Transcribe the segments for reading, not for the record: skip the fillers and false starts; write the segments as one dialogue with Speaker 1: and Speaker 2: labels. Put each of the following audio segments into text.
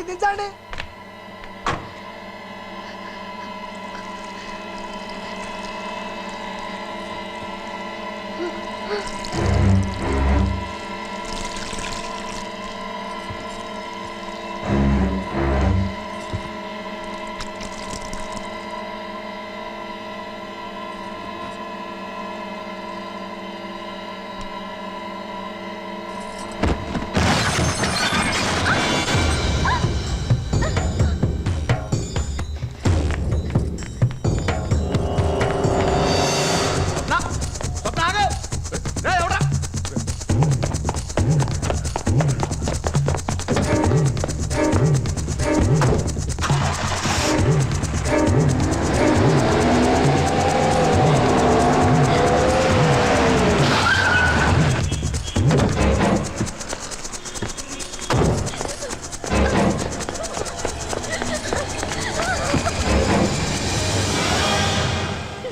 Speaker 1: దించండి.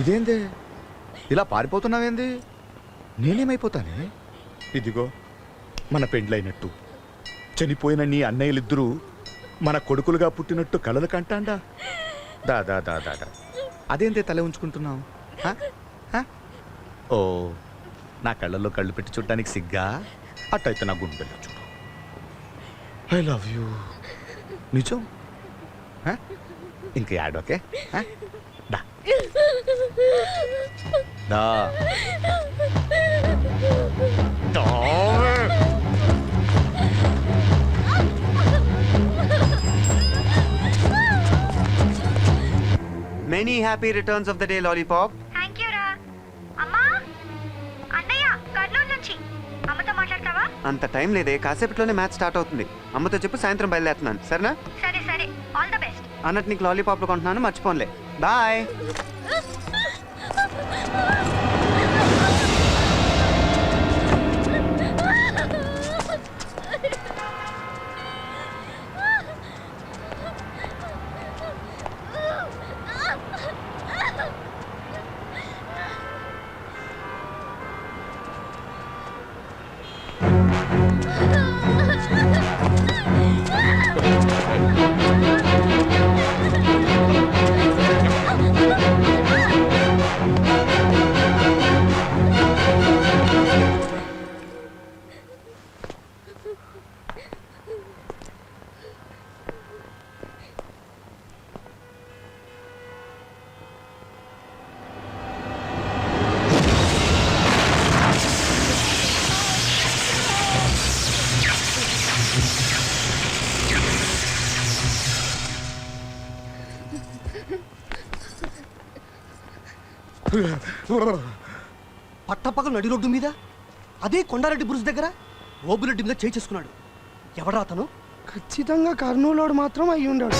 Speaker 2: ఇదేందే ఇలా పారిపోతున్నావేంది? నేనేమైపోతానే? ఇదిగో మన పెండ్లైనట్టు చనిపోయిన నీ అన్నయ్యలిద్దరూ మన కొడుకులుగా పుట్టినట్టు కలలు కంటాండా. దాదా దాదా అదేందే తల ఉంచుకుంటున్నావు? ఓ నా కళ్ళల్లో కళ్ళు పెట్టి చూడటానికి సిగ్గా? అట్టయితే నా గుండెల్లో చూడు. I love you. నిజం? ఇంక యాడోకే దా దా
Speaker 3: Many happy returns of the day, Lollipop.
Speaker 4: Thank you రా. అమ్మా, అన్నయ్య కర్నూలు నుంచి. అమ్మతో మాట్లాడతావా?
Speaker 3: అంత టైం లేదే, కాసేపట్లోనే మ్యాచ్ స్టార్ట్ అవుతుంది. అమ్మతో చెప్పు సాయంత్రం బయలుదేరుతున్నాను, సరేనా?
Speaker 4: సరే సరే, ఆల్ ద బెస్ట్.
Speaker 3: అన్నట్టు నీకు లాలీపాప్లు కొంటున్నాను, మర్చిపోన్లే. బాయ్.
Speaker 1: పట్టపగలు నడి రోడ్డు మీద, అదే కొండారెడ్డి బ్రుజ్ దగ్గర ఓబులెడ్డి మీద చేయి చేసుకున్నాడు. ఎవడా అతను? ఖచ్చితంగా కర్నూలుడు మాత్రం అయ్యి ఉండాడు.